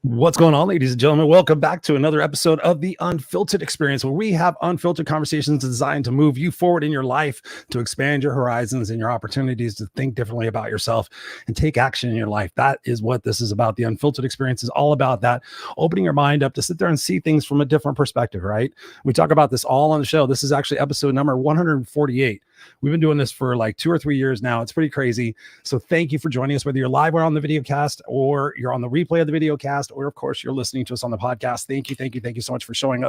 What's going on, ladies and gentlemen? Welcome back to another episode of the Unfiltered Experience, where we have unfiltered conversations designed to move you forward in your life, to expand your horizons and your opportunities to think differently about yourself and take action in your life. That is what this is about. The Unfiltered Experience is all about that, opening your mind up to sit there and see things from a different perspective, right? We talk about this all on the show. This is actually episode number 148. We've been doing this for like 2 or 3 years now. It's pretty crazy. So thank you for joining us, whether you're live or on the video cast, or you're on the replay of the video cast, or of course you're listening to us on the podcast. Thank you so much for showing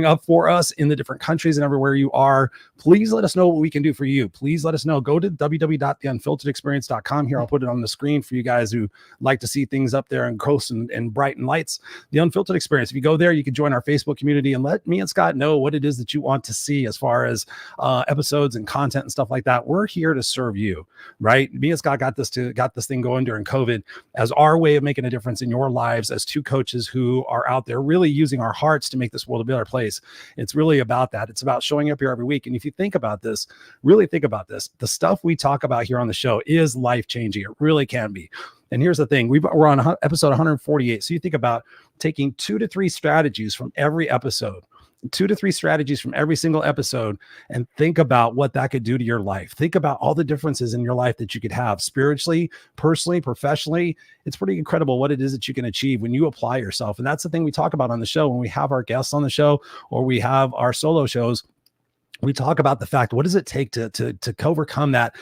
up for us in the different countries and everywhere you are. Please let us know what we can do for you. Please let us know. Go to www.theunfilteredexperience.com. Here, I'll put it on the screen for you guys who like to see things up there and close and bright and lights. The Unfiltered Experience. If you go there, you can join our Facebook community and let me and Scott know what it is that you want to see as far as episodes and content and stuff like that. We're here to serve you, right? Me and Scott got this thing going during COVID as our way of making a difference in your lives as two coaches who are out there really using our hearts to make this world a better place. It's really about that. It's about showing up here every week. And if you think about this, really think about this, the stuff we talk about here on the show is life-changing. It really can be. And here's the thing, we're on episode 148. So you think about taking 2 to 3 strategies from every episode, 2 to 3 strategies from every single episode, and think about what that could do to your life. Think about all the differences in your life that you could have spiritually, personally, professionally. It's pretty incredible what it is that you can achieve when you apply yourself. And that's the thing we talk about on the show when we have our guests on the show or we have our solo shows. We talk about the fact, what does it take to overcome that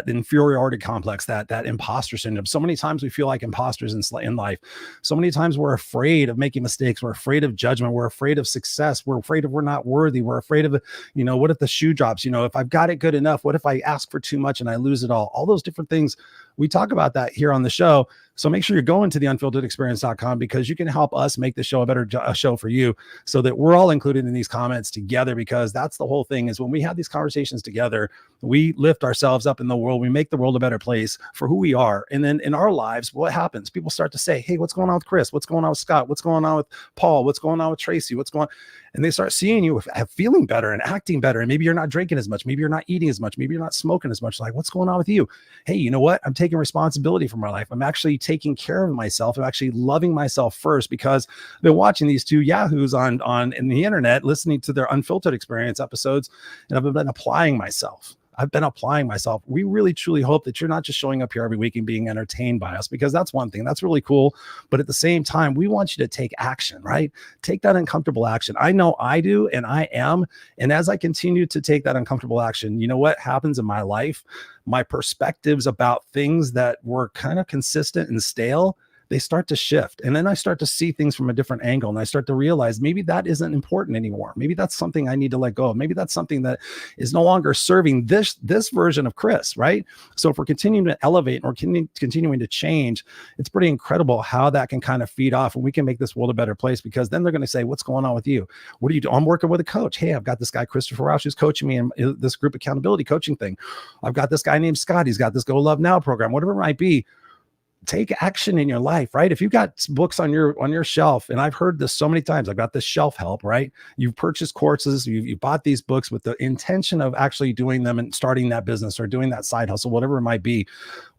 inferiority complex, that imposter syndrome? So many times we feel like imposters in life. So many times we're afraid of making mistakes. We're afraid of judgment. We're afraid of success. We're afraid of we're not worthy. We're afraid of, what if the shoe drops? If I've got it good enough, what if I ask for too much and I lose it all? All those different things. We talk about that here on the show. So make sure you're going to theunfilteredexperience.com because you can help us make the show a better show for you so that we're all included in these comments together, because that's the whole thing is when we have these conversations together, we lift ourselves up in the world. We make the world a better place for who we are. And then in our lives, what happens? People start to say, hey, what's going on with Chris? What's going on with Scott? What's going on with Paul? What's going on with Tracy? What's going on? And they start seeing you feeling better and acting better. And maybe you're not drinking as much. Maybe you're not eating as much. Maybe you're not smoking as much. Like, what's going on with you? Hey, you know what? I'm taking responsibility for my life. I'm actually taking care of myself. I'm actually loving myself first, because I've been watching these two yahoos on in the internet, listening to their Unfiltered Experience episodes, and I've been applying myself. We really truly hope that you're not just showing up here every week and being entertained by us, because that's one thing that's really cool. But at the same time, we want you to take action, right? Take that uncomfortable action. I know I do, and I am. And as I continue to take that uncomfortable action, you know what happens in my life? My perspectives about things that were kind of consistent and stale, they start to shift. And then I start to see things from a different angle. And I start to realize maybe that isn't important anymore. Maybe that's something I need to let go of. Maybe that's something that is no longer serving this version of Chris, right? So if we're continuing to elevate and we're continuing to change, it's pretty incredible how that can kind of feed off, and we can make this world a better place, because then they're going to say, what's going on with you? What do you do? I'm working with a coach. Hey, I've got this guy, Christopher Rausch, who's coaching me in this group accountability coaching thing. I've got this guy named Scott. He's got this Go Love Now program, whatever it might be. Take action in your life, right? If you've got books on your shelf, and I've heard this so many times, I've got this shelf help, right? You've purchased courses, you've bought these books with the intention of actually doing them and starting that business or doing that side hustle, whatever it might be.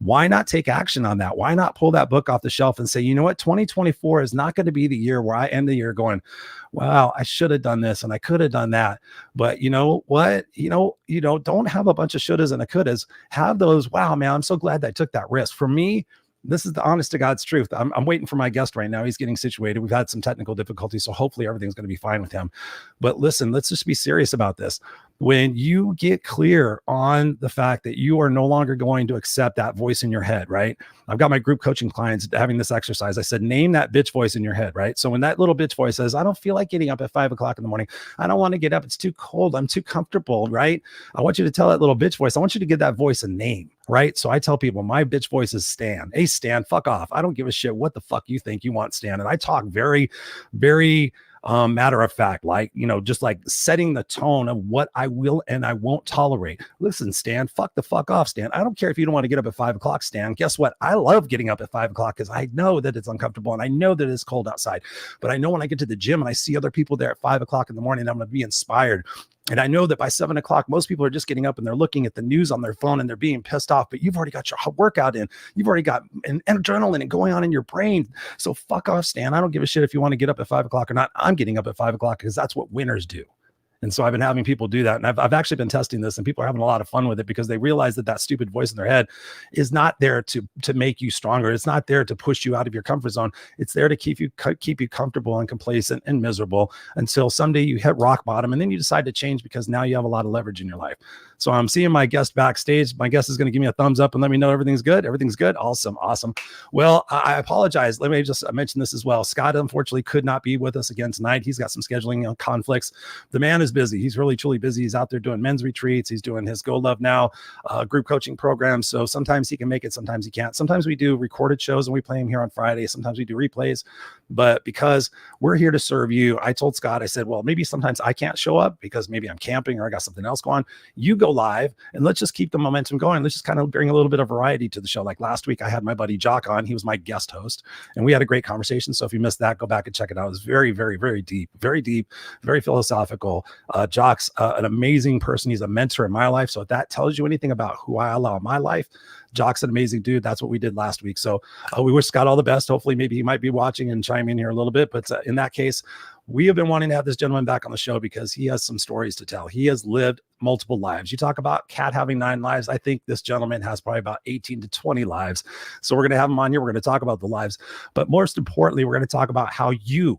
Why not take action on that? Why not pull that book off the shelf and say, you know what, 2024 is not going to be the year where I end the year going, wow, I should have done this and I could have done that. But you know what, don't have a bunch of shouldas and a couldas. Have those, wow, man, I'm so glad that I took that risk. For me, this is the honest to God's truth. I'm waiting for my guest right now. He's getting situated. We've had some technical difficulties, so hopefully everything's going to be fine with him. But listen, let's just be serious about this. When you get clear on the fact that you are no longer going to accept that voice in your head, right? I've got my group coaching clients having this exercise. I said, name that bitch voice in your head, right? So when that little bitch voice says, I don't feel like getting up at 5 o'clock in the morning. I don't want to get up. It's too cold. I'm too comfortable, right? I want you to tell that little bitch voice. I want you to give that voice a name, right? So I tell people my bitch voice is Stan. Hey, Stan, fuck off. I don't give a shit what the fuck you think you want, Stan. And I talk very, very matter of fact, like, just like setting the tone of what I will and I won't tolerate. Listen, Stan, fuck the fuck off, Stan. I don't care if you don't want to get up at 5 o'clock, Stan. Guess what? I love getting up at 5 o'clock because I know that it's uncomfortable and I know that it's cold outside. But I know when I get to the gym and I see other people there at 5 o'clock in the morning, I'm going to be inspired. And I know that by 7 o'clock, most people are just getting up and they're looking at the news on their phone and they're being pissed off, but you've already got your workout in. You've already got an adrenaline and going on in your brain. So fuck off, Stan. I don't give a shit if you want to get up at 5 o'clock or not. I'm getting up at 5 o'clock because that's what winners do. And so I've been having people do that. And I've actually been testing this, and people are having a lot of fun with it because they realize that that stupid voice in their head is not there to make you stronger. It's not there to push you out of your comfort zone. It's there to keep you comfortable and complacent and miserable until someday you hit rock bottom, and then you decide to change because now you have a lot of leverage in your life. So I'm seeing my guest backstage. My guest is going to give me a thumbs up and let me know everything's good. Everything's good. Awesome. Well, I apologize. Let me just mention this as well. Scott unfortunately could not be with us again tonight. He's got some scheduling conflicts. The man is busy. He's really, truly busy. He's out there doing men's retreats. He's doing his Go Love Now group coaching program. So sometimes he can make it. Sometimes he can't. Sometimes we do recorded shows and we play them here on Friday. Sometimes we do replays. But because we're here to serve you, I told Scott, I said, well, maybe sometimes I can't show up because maybe I'm camping or I got something else going on. You go live and let's just keep the momentum going. Let's just kind of bring a little bit of variety to the show. Like last week, I had my buddy Jock on. He was my guest host and we had a great conversation. So if you missed that, go back and check it out. It was very, very, very deep, very philosophical. Jock's an amazing person. He's a mentor in my life. So if that tells you anything about who I allow in my life, Jock's an amazing dude. That's what we did last week. So we wish Scott all the best. Hopefully, maybe he might be watching and chime in here a little bit. But in that case, we have been wanting to have this gentleman back on the show because he has some stories to tell. He has lived multiple lives. You talk about Kat having 9 lives. I think this gentleman has probably about 18 to 20 lives. So we're going to have him on here. We're going to talk about the lives. But most importantly, we're going to talk about how you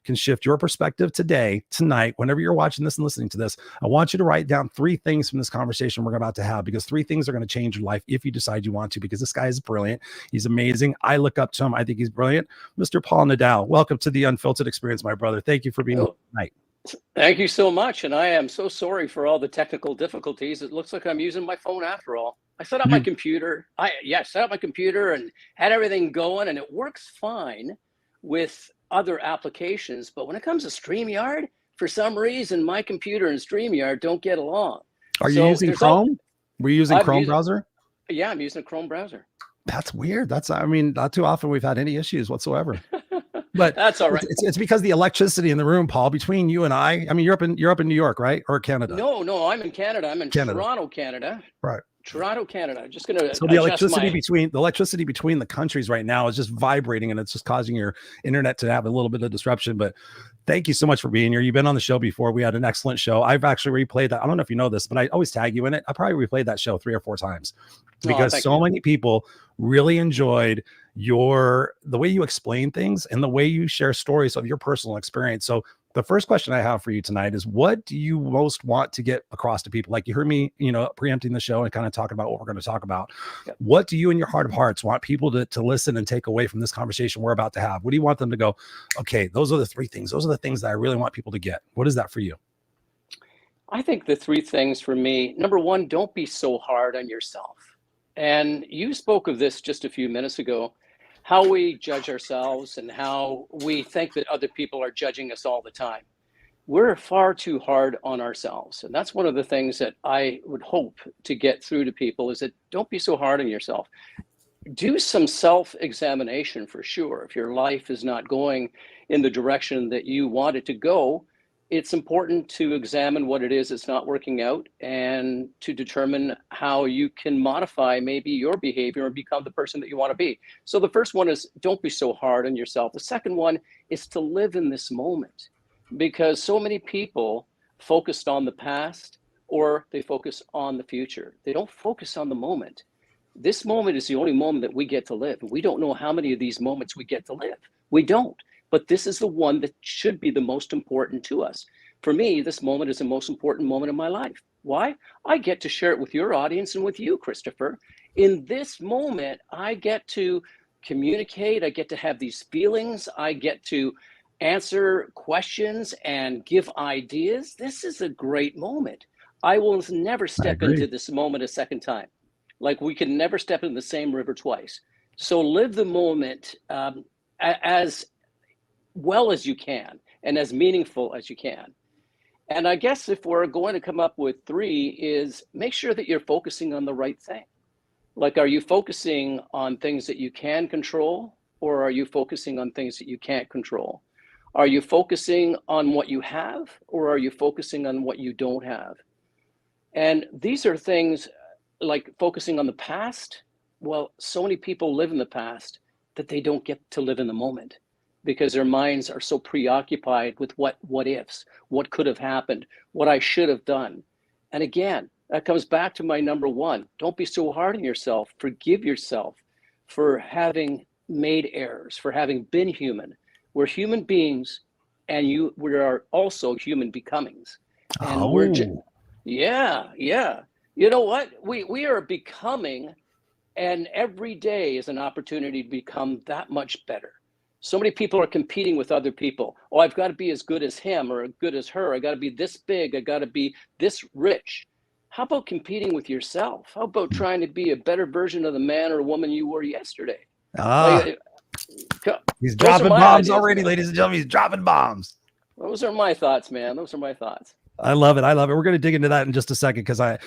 can shift your perspective tonight, whenever you're watching this and listening to this. I want you to write down 3 things from this conversation we're about to have, because 3 things are going to change your life if you decide you want to, because this guy is brilliant. He's amazing. I look up to him. I think he's brilliant. Mr. Paul Nadeau, welcome to the Unfiltered Experience, my brother. Thank you for being here tonight. Thank you so much. And I am so sorry for all the technical difficulties. It looks like I'm using my phone after all. I set up my computer. Set up my computer and had everything going, and it works fine with other applications, but when it comes to StreamYard, for some reason my computer and StreamYard don't get along. Are you using Chrome? Were you using Chrome browser? Yeah, I'm using a Chrome browser. That's weird. Not too often we've had any issues whatsoever. But that's all right. It's because the electricity in the room, Paul, between you and I mean, you're up in New York, right? Or Canada? No, I'm in Canada. I'm in Toronto, Canada. Right. Toronto, Canada. Just gonna. So the electricity between the countries right now is just vibrating, and it's just causing your internet to have a little bit of disruption. But thank you so much for being here. You've been on the show before. We had an excellent show. I've actually replayed that. I don't know if you know this, but I always tag you in it. I probably replayed that show 3 or 4 times because many people really enjoyed the way you explain things and the way you share stories of your personal experience. So the first question I have for you tonight is, what do you most want to get across to people? Like, you heard me, preempting the show and kind of talking about what we're going to talk about. Yep. What do you in your heart of hearts want people to listen and take away from this conversation we're about to have? What do you want them to go, okay, those are the 3 things. Those are the things that I really want people to get. What is that for you? I think the 3 things for me, number 1, don't be so hard on yourself. And you spoke of this just a few minutes ago, how we judge ourselves and how we think that other people are judging us all the time. We're far too hard on ourselves. And that's one of the things that I would hope to get through to people, is that don't be so hard on yourself. Do some self-examination for sure. If your life is not going in the direction that you want it to go, it's important to examine what it is that's not working out and to determine how you can modify maybe your behavior and become the person that you want to be. So the first one is, don't be so hard on yourself. The second one is to live in this moment, because so many people focused on the past, or they focus on the future. They don't focus on the moment. This moment is the only moment that we get to live. We don't know how many of these moments we get to live. We don't. But this is the one that should be the most important to us. For me, this moment is the most important moment of my life. Why? I get to share it with your audience and with you, Christopher. In this moment, I get to communicate. I get to have these feelings. I get to answer questions and give ideas. This is a great moment. I will never step into this moment a second time. Like, we can never step into the same river twice. So live the moment as well as you can and as meaningful as you can. And I guess if we're going to come up with 3, is make sure that you're focusing on the right thing. Like, are you focusing on things that you can control, or are you focusing on things that you can't control? Are you focusing on what you have, or are you focusing on what you don't have? And these are things like focusing on the past. Well, so many people live in the past that they don't get to live in the moment because their minds are so preoccupied with what ifs, what could have happened, what I should have done. And again, that comes back to my number one. Don't be so hard on yourself. Forgive yourself for having made errors, for having been human. We're human beings, and we are also human becomings. And Oh, yeah. You know what? We are becoming, and every day is an opportunity to become that much better. So many people are competing with other people. Oh, I've got to be as good as him or as good as her. I got to be this big. I got to be this rich. How about competing with yourself? How about trying to be a better version of the man or woman you were yesterday? ah, Like, he's those are dropping my bombs ideas, already, man. ladies and gentlemen. He's dropping bombs. Those are my thoughts, man. Those are my thoughts. I love it. I love it. We're going to dig into that in just a second because I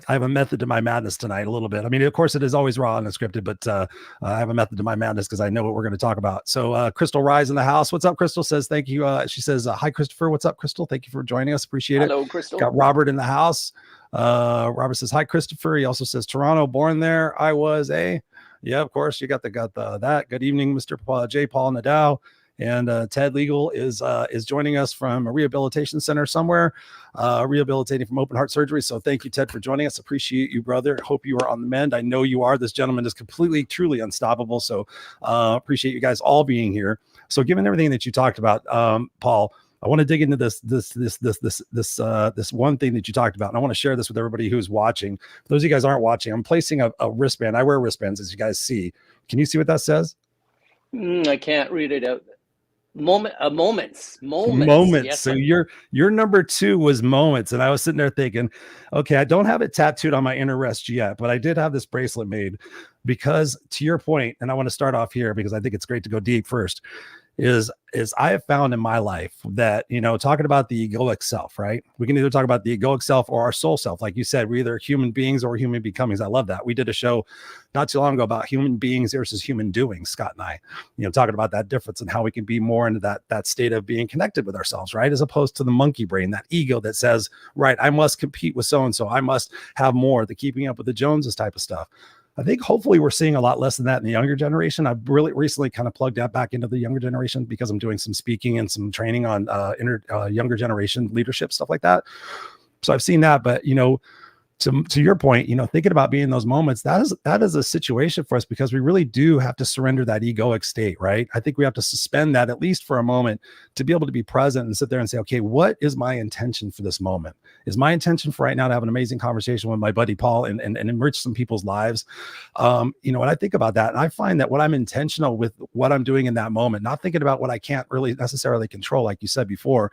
have a method to my madness tonight a little bit. I mean, of course, it is always raw and unscripted, but I have a method to my madness because I know what we're going to talk about. So, Crystal Rise in the house. What's up, Crystal? Says thank you. She says hi, Christopher. What's up, Crystal? Thank you for joining us. Appreciate it. Hello, Crystal. Got Robert in the house. Robert says hi, Christopher. He also says Toronto, born there. I was a yeah, of course. You got the that. Good evening, Mr. J. Paul Nadeau. And Ted Legal is joining us from a rehabilitation center somewhere, rehabilitating from open heart surgery. So thank you, Ted, for joining us. Appreciate you, brother. Hope you are on the mend. I know you are. This gentleman is completely, truly unstoppable. So appreciate you guys all being here. So given everything that you talked about, Paul, I want to dig into this one thing that you talked about, and I want to share this with everybody who's watching. For those of you guys aren't watching, I'm placing a wristband. I wear wristbands, as you guys see. Can you see what that says? I can't read it out. Moments. Moments. Yes, So sir. your number two was moments, and I was sitting there thinking, okay, I don't have it tattooed on my inner wrist yet, but I did have this bracelet made because, to your point, and I want to start off here because I think it's great to go deep first. Is I have found in my life that, talking about the egoic self, right? We can either talk about the egoic self or our soul self. Like you said, we're either human beings or human becomings. I love that. We did a show not too long ago about human beings versus human doings, Scott and I, talking about that difference and how we can be more into that state of being connected with ourselves, right? As opposed to the monkey brain, that ego that says, right, I must compete with so-and-so. I must have more, the keeping up with the Joneses type of stuff. I think hopefully we're seeing a lot less than that in the younger generation. I've really recently kind of plugged that back into the younger generation because I'm doing some speaking and some training on younger generation leadership, stuff like that. So I've seen that, but to your point, thinking about being in those moments, that is a situation for us because we really do have to surrender that egoic state, right? I think we have to suspend that at least for a moment to be able to be present and sit there and say, okay, what is my intention for this moment? Is my intention for right now to have an amazing conversation with my buddy Paul and enrich some people's lives? When I think about that, and I find that when I'm intentional with what I'm doing in that moment, not thinking about what I can't really necessarily control, like you said before,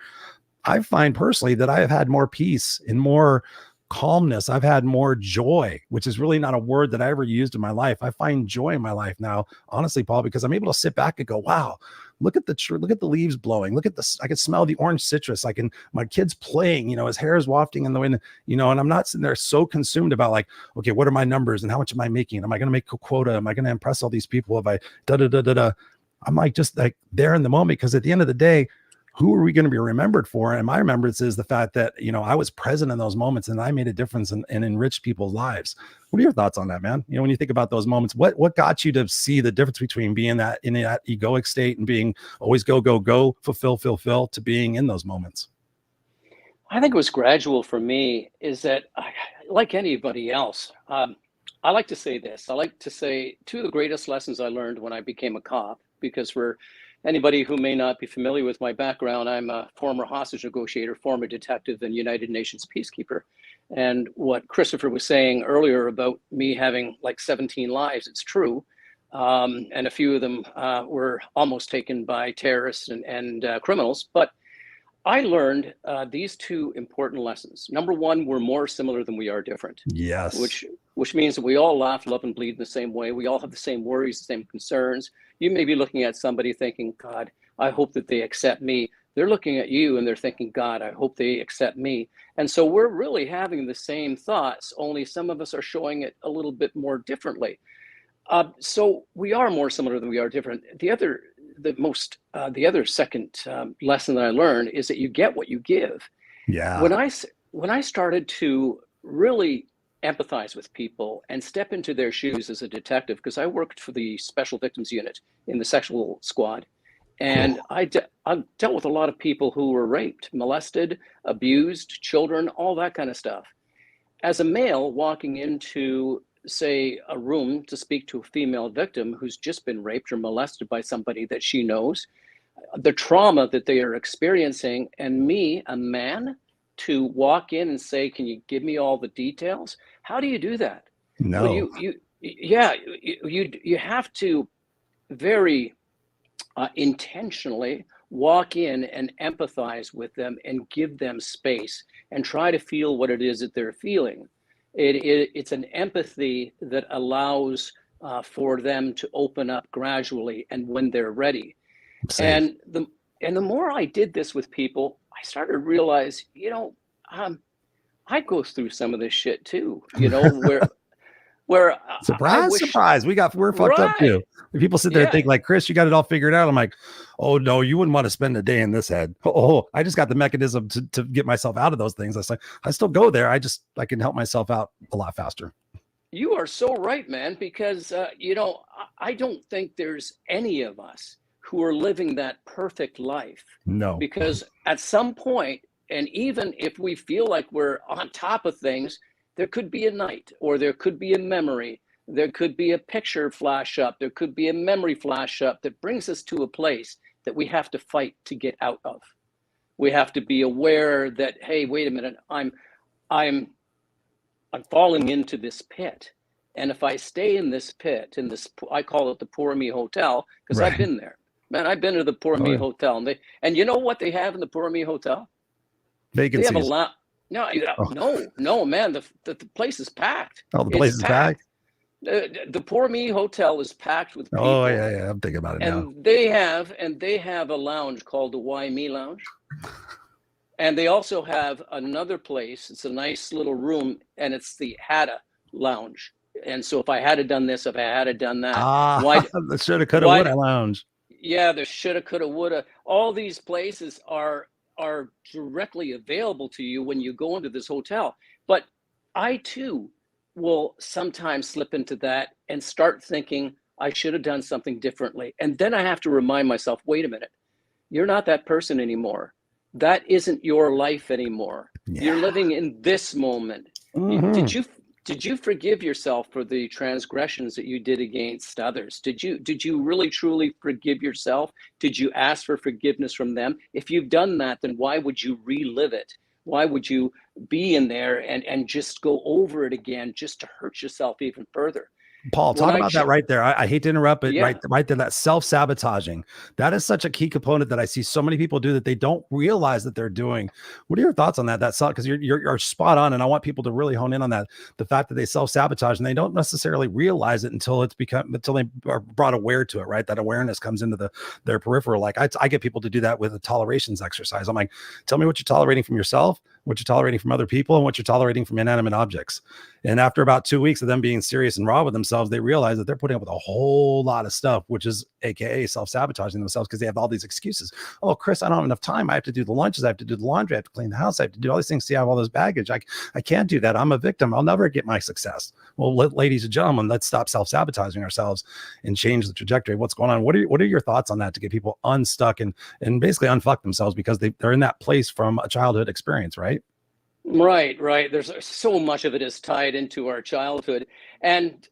I find personally that I have had more peace and more calmness. I've had more joy, which is really not a word that I ever used in my life. I find joy in my life now, honestly, Paul, because I'm able to sit back and go, wow, look at the leaves blowing. Look at this. I can smell the orange citrus. My kid's playing, his hair is wafting in the wind, and I'm not sitting there so consumed about like, okay, what are my numbers and how much am I making? Am I going to make a quota? Am I going to impress all these people? If I I'm like, just like there in the moment, because at the end of the day, who are we going to be remembered for? And my remembrance is the fact that, I was present in those moments and I made a difference and enriched people's lives. What are your thoughts on that, man? When you think about those moments, what got you to see the difference between being that in that egoic state and being always go, fulfill to being in those moments? I think it was gradual for me is that, like anybody else, I like to say this. I like to say two of the greatest lessons I learned when I became a cop, because for anybody who may not be familiar with my background, I'm a former hostage negotiator, former detective, and United Nations peacekeeper. And what Christopher was saying earlier about me having like 17 lives, it's true. And a few of them were almost taken by terrorists and criminals. But I learned these two important lessons. Number one, we're more similar than we are different. Yes. Which means that we all laugh, love, and bleed in the same way. We all have the same worries, the same concerns. You may be looking at somebody thinking, God, I hope that they accept me. They're looking at you and they're thinking, God, I hope they accept me. And so we're really having the same thoughts, only some of us are showing it a little bit more differently. So we are more similar than we are different. The other the other second lesson that I learned is that you get what you give. Yeah. When I started to really empathize with people and step into their shoes as a detective, because I worked for the Special Victims Unit in the sexual squad, and Cool. I dealt with a lot of people who were raped, molested, abused, children, all that kind of stuff. As a male walking into, say, a room to speak to a female victim who's just been raped or molested by somebody that she knows, the trauma that they are experiencing, and me, a man, to walk in and say, can you give me all the details? How do you do that? Well, No. you have to very intentionally walk in and empathize with them and give them space and try to feel what it is that they're feeling. It's an empathy that allows for them to open up gradually and when they're ready. Safe. And the more I did this with people, I started to realize, I go through some of this shit too, where I Surprise, wish, surprise. We're fucked up right, too. People sit there and yeah, think like, Chris, you got it all figured out. I'm like, oh no, you wouldn't want to spend a day in this head. Oh, I just got the mechanism to get myself out of those things. I like, I still go there. I can help myself out a lot faster. you are so right, man, because, I don't think there's any of us who are living that perfect life, No. because at some point, and even if we feel like we're on top of things, there could be a night, or there could be a memory, there could be a picture flash up, there could be a memory flash up that brings us to a place that we have to fight to get out of. We have to be aware that, hey, wait a minute, I'm falling into this pit. And if I stay in this pit, I call it the Poor Me Hotel, because I've Right. been there. Man, I've been to the Poor Me Hotel, and you know what they have in the Poor Me Hotel? They have a Vacancies. lot. No, no, man. The place is packed. Oh, the place It's is packed. packed. The Poor Me Hotel is packed with Oh people, yeah. I'm thinking about it now. and they have a lounge called the Why Me Lounge, and they also have another place. It's a nice little room, and it's the Hadda Lounge. And so if I had done this, if I had done that, why? The shoulda, coulda, Why? woulda lounge. Yeah, the shoulda, coulda, woulda. All these places are directly available to you when you go into this hotel. But I too will sometimes slip into that and start thinking I should have done something differently. And then I have to remind myself, wait a minute, you're not that person anymore. That isn't your life anymore. Yeah. You're living in this moment. Mhm. Did you forgive yourself for the transgressions that you did against others? Did you really truly forgive yourself? Did you ask for forgiveness from them? If you've done that, then why would you relive it? Why would you be in there and just go over it again just to hurt yourself even further? Paul, When talk about that right there. I hate to interrupt, but Yeah, right there, that self-sabotaging. That is such a key component that I see so many people do that they don't realize that they're doing. What are your thoughts on that? That's because you're spot on, and I want people to really hone in on that. The fact that they self-sabotage and they don't necessarily realize it until they are brought aware to it, right? That awareness comes into their peripheral. Like I get people to do that with a tolerations exercise. I'm like, tell me what you're tolerating from yourself, what you're tolerating from other people, and what you're tolerating from inanimate objects. And after about 2 weeks of them being serious and raw with themselves, they realize that they're putting up with a whole lot of stuff, which is AKA self-sabotaging themselves because they have all these excuses. Oh, Chris, I don't have enough time. I have to do the lunches. I have to do the laundry. I have to clean the house. I have to do all these things. See, I have all this baggage. I can't do that. I'm a victim. I'll never get my success. Well, ladies and gentlemen, let's stop self-sabotaging ourselves and change the trajectory of what's going on. What are your thoughts on that to get people unstuck and basically unfuck themselves because they're in that place from a childhood experience, right? right. There's so much of it is tied into our childhood. And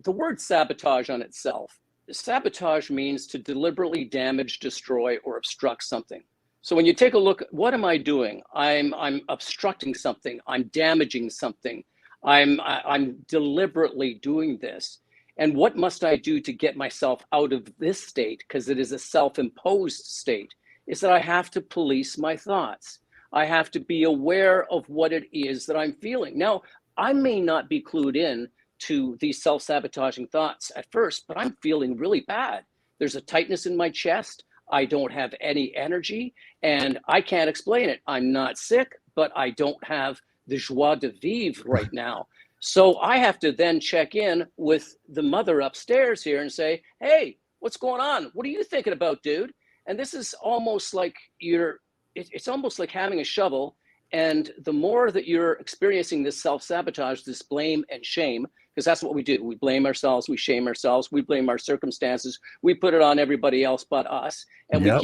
the word sabotage on itself, sabotage means to deliberately damage, destroy, or obstruct something. So when you take a look, what am I doing? I'm obstructing something. I'm damaging something. I'm deliberately doing this. And what must I do to get myself out of this state? Because it is a self-imposed state. Is that I have to police my thoughts. I have to be aware of what it is that I'm feeling. Now, I may not be clued in to these self-sabotaging thoughts at first, but I'm feeling really bad. There's a tightness in my chest. I don't have any energy, and I can't explain it. I'm not sick, but I don't have the joie de vivre right now. So I have to then check in with the mother upstairs here and say, hey, What's going on? What are you thinking about, dude? And this is almost like it's almost like having a shovel. And the more that you're experiencing this self-sabotage, this blame and shame, because that's what we do. We blame ourselves, we shame ourselves, we blame our circumstances, we put it on everybody else but us. And Yep.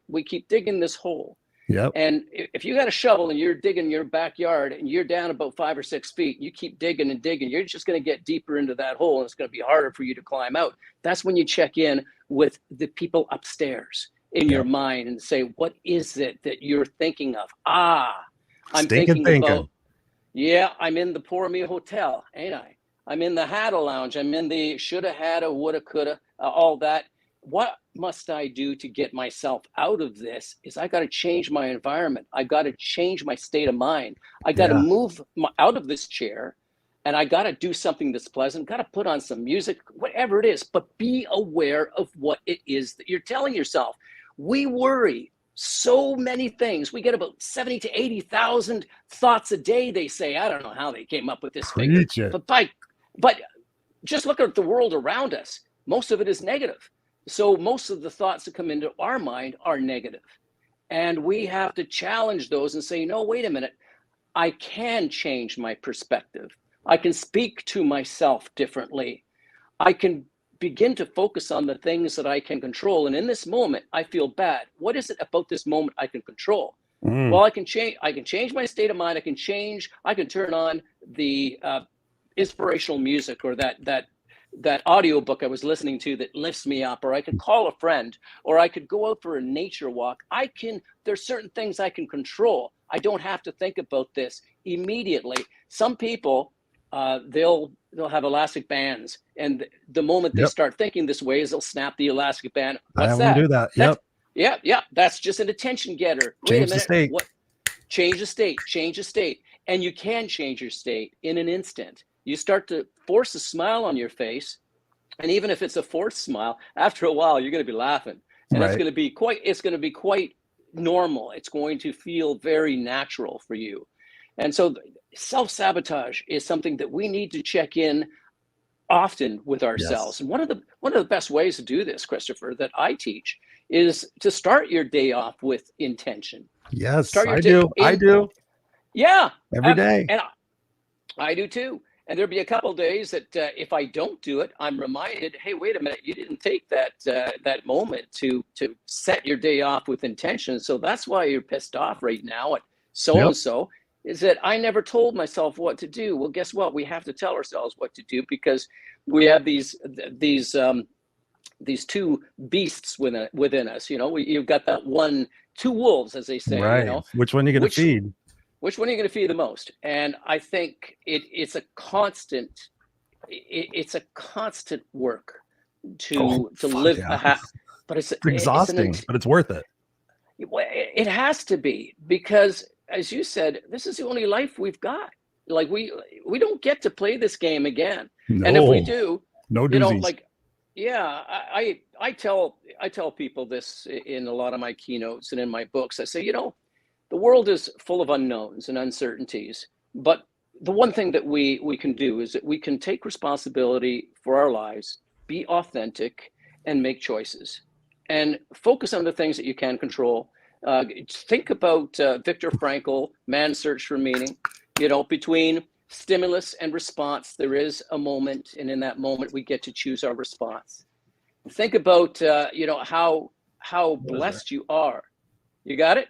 we keep digging this hole. Yep. And if you got a shovel and you're digging your backyard and you're down about 5 or 6 feet, you keep digging and digging, you're just going to get deeper into that hole and it's going to be harder for you to climb out. That's when you check in with the people upstairs in your mind and say, what is it that you're thinking of? I'm thinking about, I'm in the Pour Me Hotel, ain't I? I'm in the Hadda Lounge. I'm in the shoulda, hadda, woulda, coulda, all that. What must I do to get myself out of this? Is I got to change my environment. I got to change my state of mind. I got to move out of this chair, and I got to do something that's pleasant. Got to put on some music, whatever it is, but be aware of what it is that you're telling yourself. We worry so many things. We get about 70 to 80,000 thoughts a day, they say. I don't know how they came up with this figure, but just look at the world around us. Most of it is negative. So most of the thoughts that come into our mind are negative. And we have to challenge those and say, no, wait a minute. I can change my perspective. I can speak to myself differently. I can begin to focus on the things that I can control. And in this moment, I feel bad. What is it about this moment I can control? Well, I can change my state of mind. I can turn on the inspirational music or that audiobook I was listening to that lifts me up, or I could call a friend, or I could go out for a nature walk. There's certain things I can control. I don't have to think about this immediately. Some people, they'll have elastic bands, and the moment they start thinking this way is they'll snap the elastic band. What's that? Do that. Yeah. That's just an attention getter. Change the state. Change the state. And you can change your state in an instant. You start to force a smile on your face. And even if it's a forced smile, after a while, you're going to be laughing. And it's going to be quite normal. It's going to feel very natural for you. And so self-sabotage is something that we need to check in often with ourselves. And one of the best ways to do this, Christopher, that I teach is to start your day off with intention. Yes, I do. Yeah. Every day. And I do too. And there'll be a couple of days that if I don't do it, I'm reminded, hey, wait a minute, you didn't take that moment to set your day off with intention. So that's why you're pissed off right now at so-and-so, is that I never told myself what to do. Well, guess what? We have to tell ourselves what to do because we have these two beasts within us. You know, you've got that two wolves, as they say. Right. You know? Which one are you going to feed? Which one are you going to feed the most? And I think it's a constant work to live but it's exhausting, but it's worth it. It has to be, because as you said, this is the only life we've got. Like we don't get to play this game again. No, and if we do, no doozies. I tell people this in a lot of my keynotes and in my books. I say, the world is full of unknowns and uncertainties, but the one thing that we can do is that we can take responsibility for our lives, be authentic, and make choices, and focus on the things that you can control. Think about Viktor Frankl, Man's Search for Meaning. Between stimulus and response, there is a moment, and in that moment, we get to choose our response. Think about how blessed you are. You got it?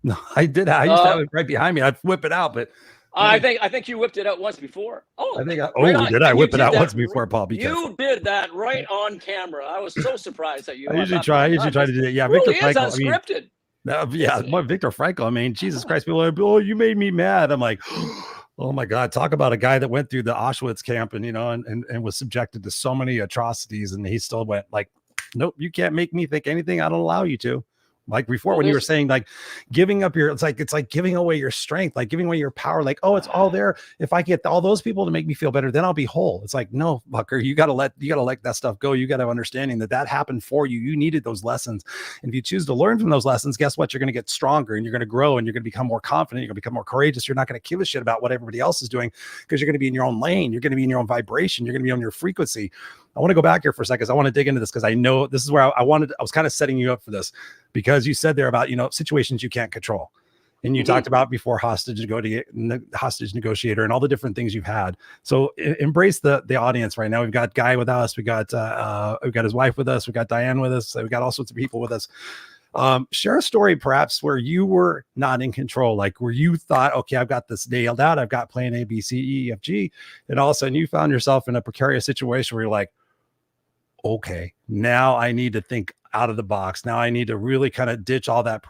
No, I did. I used to have it right behind me. I'd whip it out, but I think you whipped it out once before. Did I whip it out once before, Paul? You did that right on camera. I was so surprised at you. I usually try to do that. Yeah, Viktor Frankl. Unscripted. Viktor Frankl. I mean, Jesus Christ, people are like, oh, you made me mad. I'm like, oh my God, talk about a guy that went through the Auschwitz camp and was subjected to so many atrocities, and he still went like, nope, you can't make me think anything. I don't allow you to. Like before, Well, when you were there's saying like giving up your, it's like giving away your strength, like giving away your power. Like, oh, it's all there. If I get all those people to make me feel better, then I'll be whole. It's like, no, fucker, you gotta let that stuff go. You gotta have understanding that happened for you. You needed those lessons, and if you choose to learn from those lessons, guess what? You're gonna get stronger, and you're gonna grow, and you're gonna become more confident. You're gonna become more courageous. You're not gonna give a shit about what everybody else is doing, because you're gonna be in your own lane. You're gonna be in your own vibration. You're gonna be on your frequency. I want to go back here for a second, because I want to dig into this, because I know this is where I was kind of setting you up for this, because you said there about, situations you can't control. And you talked about before hostage negotiator and all the different things you've had. So embrace the audience right now. We've got Guy with us. We've got his wife with us. We've got Diane with us. We've got all sorts of people with us. Share a story perhaps where you were not in control, like where you thought, okay, I've got this nailed out. I've got plan A, B, C, E, F, G. And all of a sudden you found yourself in a precarious situation where you're like, okay, now I need to think out of the box. Now I need to really kind of ditch all that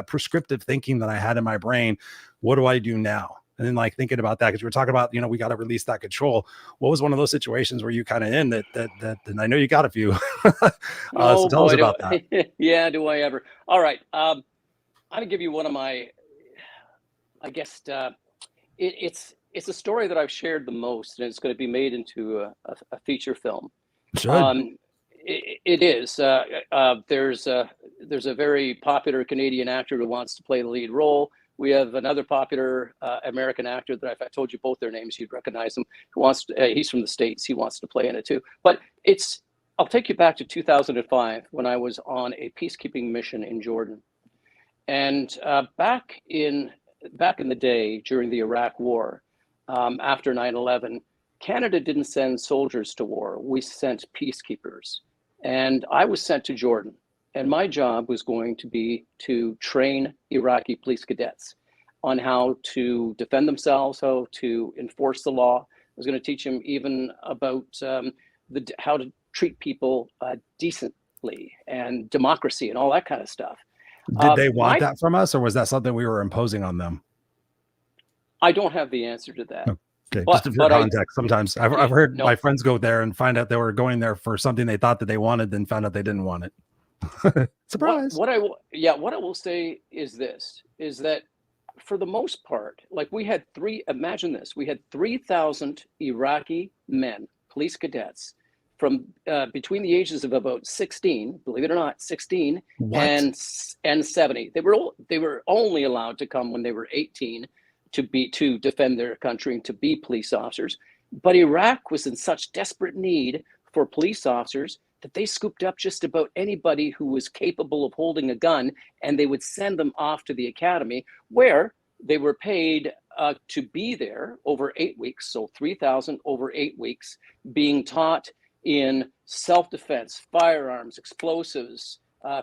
prescriptive thinking that I had in my brain. What do I do now? And then like thinking about that, because we were talking about, we got to release that control. What was one of those situations where you kind of in that, and I know you got a few. So tell us about that. Yeah, do I ever? All right. I'm gonna give you one of my, I guess, it's a story that I've shared the most, and it's going to be made into a feature film. It is. There's a very popular Canadian actor who wants to play the lead role. We have another popular American actor that if I told you both their names, you'd recognize him. Who wants to, he's from the States. He wants to play in it too. But I'll take you back to 2005 when I was on a peacekeeping mission in Jordan, and back in the day during the Iraq War, after 9/11. Canada didn't send soldiers to war. We sent peacekeepers. And I was sent to Jordan. And my job was going to be to train Iraqi police cadets on how to defend themselves, how to enforce the law. I was going to teach them even about how to treat people decently and democracy and all that kind of stuff. Did they want that from us, or was that something we were imposing on them? I don't have the answer to that. Okay, just for context, sometimes I've heard my friends go there and find out they were going there for something they thought that they wanted, then found out they didn't want it. Surprise. What I will say is this, is that for the most part, like we had imagine this, we had 3,000 Iraqi men, police cadets, from between the ages of about 16, believe it or not, 16 and 70. They were only allowed to come when they were 18 to defend their country and to be police officers. But Iraq was in such desperate need for police officers that they scooped up just about anybody who was capable of holding a gun, and they would send them off to the academy, where they were paid to be there over 8 weeks. So 3,000 over 8 weeks, being taught in self-defense, firearms, explosives,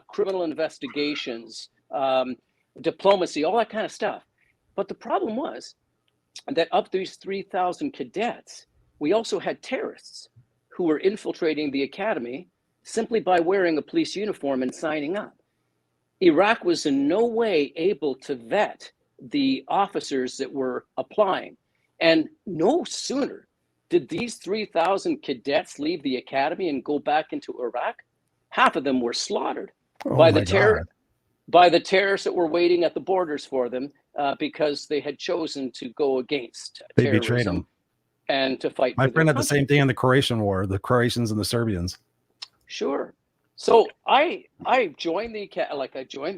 criminal investigations, diplomacy, all that kind of stuff. But the problem was that of these 3,000 cadets, we also had terrorists who were infiltrating the academy simply by wearing a police uniform and signing up. Iraq was in no way able to vet the officers that were applying. And no sooner did these 3,000 cadets leave the academy and go back into Iraq, half of them were slaughtered by the terrorists that were waiting at the borders for them. Because they had chosen to go against terrorism and to fight. My friend had the same thing in the Croatian War, the Croatians and the Serbians. Sure. So I joined the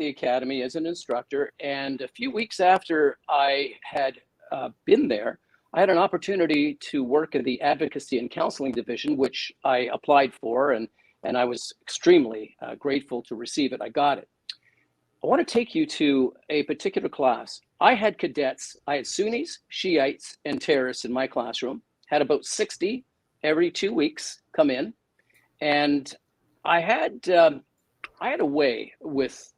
academy as an instructor, and a few weeks after I had been there, I had an opportunity to work in the advocacy and counseling division, which I applied for, and I was extremely grateful to receive it. I got it. I want to take you to a particular class. I had cadets, I had Sunnis, Shiites, and terrorists in my classroom, had about 60 every 2 weeks come in. And I had a way with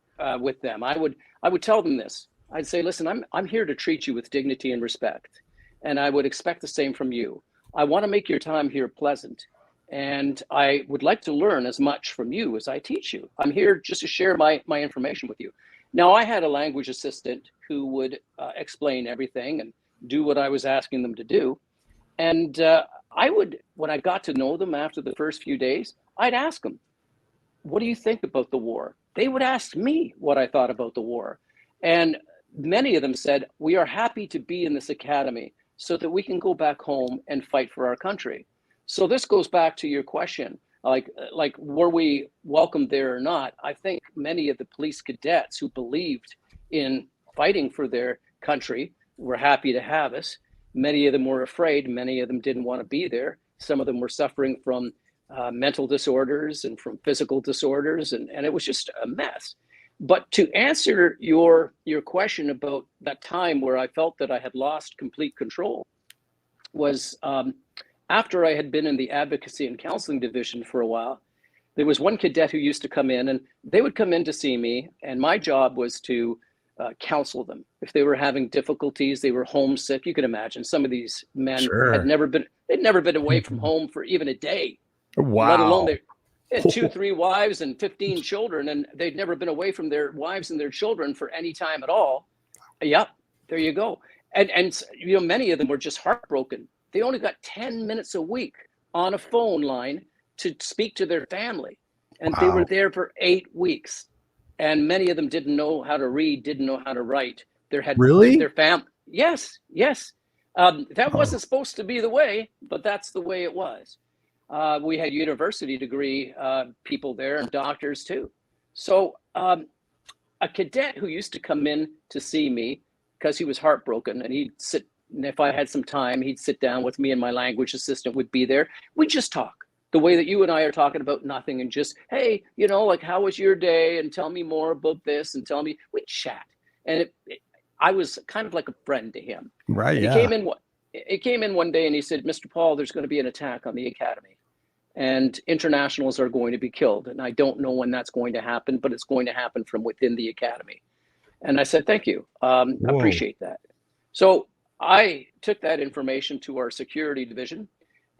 them. I would tell them this. I'd say, listen, I'm here to treat you with dignity and respect. And I would expect the same from you. I want to make your time here pleasant. And I would like to learn as much from you as I teach you. I'm here just to share my information with you. Now, I had a language assistant who would explain everything and do what I was asking them to do. And when I got to know them after the first few days, I'd ask them, what do you think about the war? They would ask me what I thought about the war. And many of them said, we are happy to be in this academy so that we can go back home and fight for our country. So this goes back to your question, like were we welcomed there or not? I think many of the police cadets who believed in fighting for their country were happy to have us. Many of them were afraid. Many of them didn't want to be there. Some of them were suffering from mental disorders and from physical disorders, and it was just a mess. But to answer your question about that time where I felt that I had lost complete control was after I had been in the advocacy and counseling division for a while. There was one cadet who used to come in, and they would come in to see me, and my job was to counsel them. If they were having difficulties, they were homesick. You can imagine some of these men Sure. they'd never been away from home for even a day. Wow. Let alone they had 2, 3 wives and 15 children, and they'd never been away from their wives and their children for any time at all. Yep, there you go. And you know, many of them were just heartbroken. They only got 10 minutes a week on a phone line to speak to their family, and they were there for 8 weeks. And many of them didn't know how to read, didn't know how to write. Their family. Yes. That wasn't supposed to be the way, but that's the way it was. We had university degree people there and doctors too. So a cadet who used to come in to see me because he was heartbroken, and he'd sit, and if I had some time, he'd sit down with me and my language assistant would be there. We'd just talk the way that you and I are talking about nothing, and just, hey, you know, like, how was your day? And tell me more about this, and we'd chat. And I was kind of like a friend to him. Right. And he came in one day and he said, Mr. Paul, there's going to be an attack on the academy, and internationals are going to be killed. And I don't know when that's going to happen, but it's going to happen from within the academy. And I said, thank you. Appreciate that. So I took that information to our security division.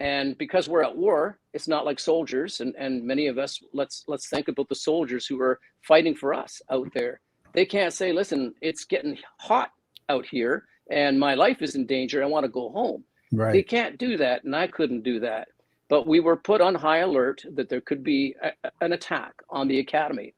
And because we're at war, it's not like soldiers. And many of us, let's think about the soldiers who are fighting for us out there. They can't say, listen, it's getting hot out here and my life is in danger. I want to go home. Right. They can't do that. And I couldn't do that. But we were put on high alert that there could be an attack on the academy.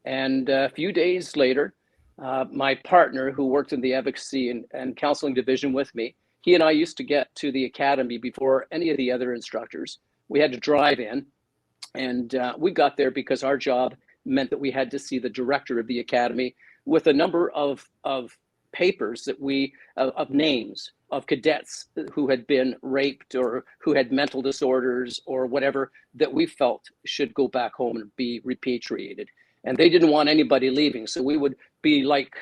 And a few days later, my partner, who worked in the advocacy and counseling division with me, he and I used to get to the academy before any of the other instructors. We had to drive in, and we got there because our job meant that we had to see the director of the academy with a number of papers that of names of cadets who had been raped or who had mental disorders or whatever that we felt should go back home and be repatriated. And they didn't want anybody leaving. So we would be like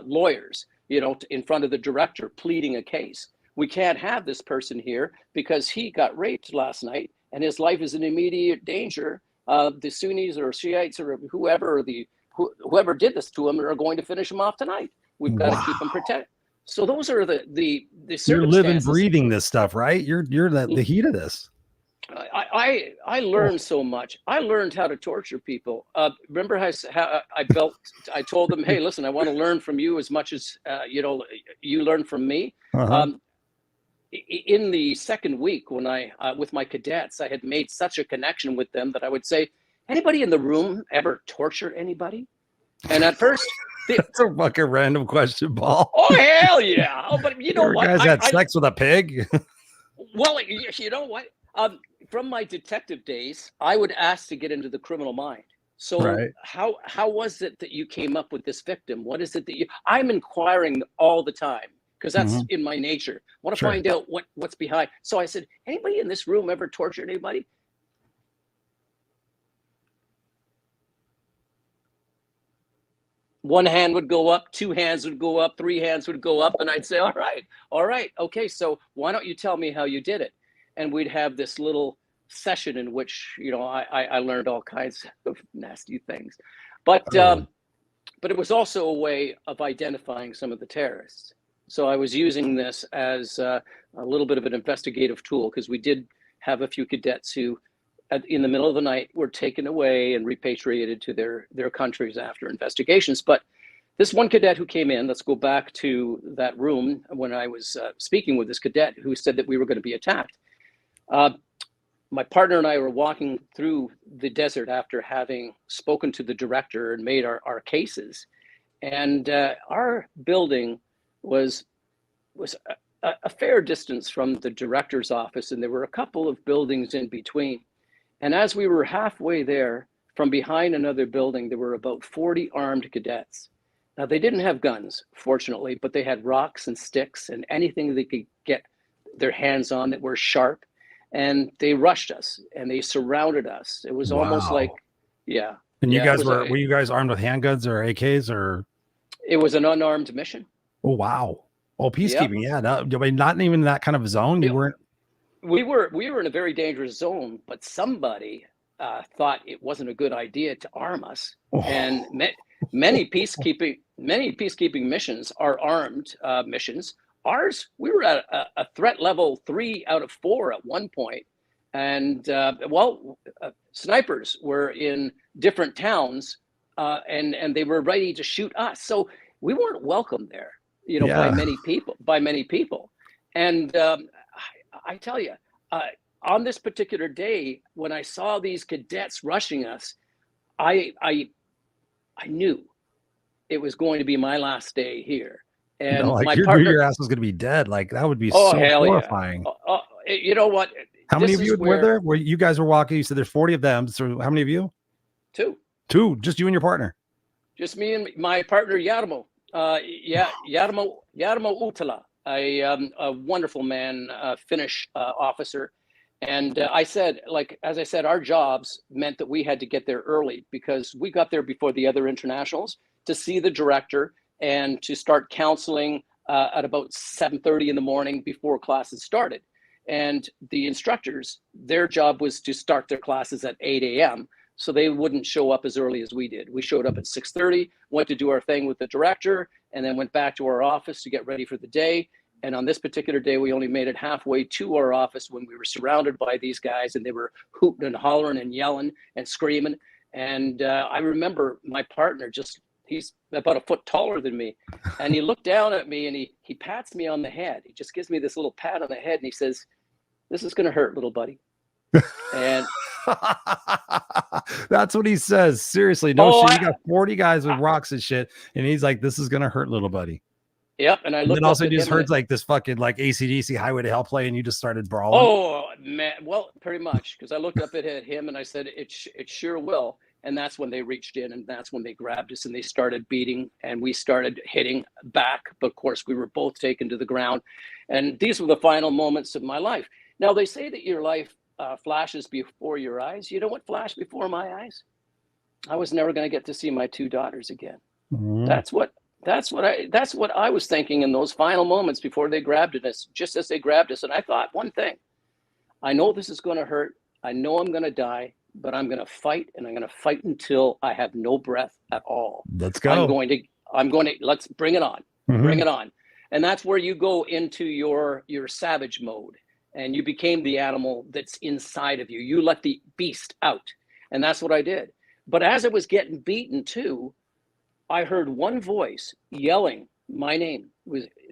lawyers, you know, in front of the director pleading a case. We can't have this person here because he got raped last night and his life is in immediate danger. The Sunnis or Shiites or whoever whoever did this to him are going to finish him off tonight. We've got to keep him protected. So those are the circumstances. You're living, breathing this stuff, right? You're the heat of this. I learned so much. I learned how to torture people. Remember how I told them, hey, listen, I want to learn from you as much as you learn from me. In the second week, when I with my cadets, I had made such a connection with them that I would say, anybody in the room ever torture anybody? And at first, that's a fucking random question, Paul. Oh, hell yeah! Oh, but you know what? Guys had sex with a pig. Well, you know what? From my detective days, I would ask to get into the criminal mind. So how was it that you came up with this victim? What is it that I'm inquiring all the time because that's in my nature. I want to find out what's behind. So I said, anybody in this room ever tortured anybody? One hand would go up, 2 hands would go up, 3 hands would go up. And I'd say, all right. Okay. So why don't you tell me how you did it? And we'd have this little session in which, you know, I learned all kinds of nasty things, but it was also a way of identifying some of the terrorists. So I was using this as a little bit of an investigative tool because we did have a few cadets who in the middle of the night were taken away and repatriated to their countries after investigations. But this one cadet who came in, let's go back to that room when I was speaking with this cadet who said that we were going to be attacked. my partner and I were walking through the desert after having spoken to the director and made our cases. And our building was a fair distance from the director's office, and there were a couple of buildings in between. And as we were halfway there, from behind another building, there were about 40 armed cadets. Now, they didn't have guns, fortunately, but they had rocks and sticks and anything they could get their hands on that were sharp. And they rushed us and they surrounded us. It was almost like, Wow. yeah. And you yeah, guys were you guys armed with handguns or AKs or? It was an unarmed mission. Oh, wow. Oh, peacekeeping. Yeah. Yeah. No, I mean, not even that kind of zone. You weren't. We were in a very dangerous zone, but somebody thought it wasn't a good idea to arm us. Oh. And many peacekeeping missions are armed missions. Ours, we were at a threat level 3 out of 4 at one point. And snipers were in different towns and they were ready to shoot us. So we weren't welcome there, by many people. And I tell you, on this particular day, when I saw these cadets rushing us, I knew it was going to be my last day here. And my partner, your ass was going to be dead. Like that would be so horrifying. Yeah. You know what? How many of you were there? Where you guys were walking? You said there's 40 of them. So how many of you? Two. Just you and your partner. Just me and my partner Jarmo. Jarmo Utala, a wonderful man, Finnish officer. And as I said, our jobs meant that we had to get there early because we got there before the other internationals to see the director and to start counseling at about 7:30 in the morning before classes started. And the instructors, their job was to start their classes at 8 a.m. So they wouldn't show up as early as we did. We showed up at 6:30, went to do our thing with the director, and then went back to our office to get ready for the day. And on this particular day, we only made it halfway to our office when we were surrounded by these guys, and they were hooting and hollering and yelling and screaming. And I remember my partner, he's about a foot taller than me. And he looked down at me and he pats me on the head. He just gives me this little pat on the head and he says, "This is going to hurt, little buddy." And that's what he says. Seriously. No shit. You got 40 guys with rocks and shit. And he's like, "This is going to hurt, little buddy." Yep. And I looked. And then also you just heard like this fucking like AC/DC Highway to Hell play and you just started brawling. Oh man. Well, pretty much. Because I looked up at him and I said, it sure will. And that's when they reached in and that's when they grabbed us and they started beating and we started hitting back. But of course, we were both taken to the ground. And these were the final moments of my life. Now, they say that your life flashes before your eyes. You know what flashed before my eyes? I was never going to get to see my 2 daughters again. Mm-hmm. That's what I was thinking in those final moments before they grabbed us, just as they grabbed us. And I thought one thing, I know this is going to hurt. I know I'm going to die. But I'm going to fight and I'm going to fight until I have no breath at all. Let's go. I'm going to, let's bring it on, bring it on. And that's where you go into your savage mode and you became the animal that's inside of you. You let the beast out. And that's what I did. But as I was getting beaten too, I heard one voice yelling my name.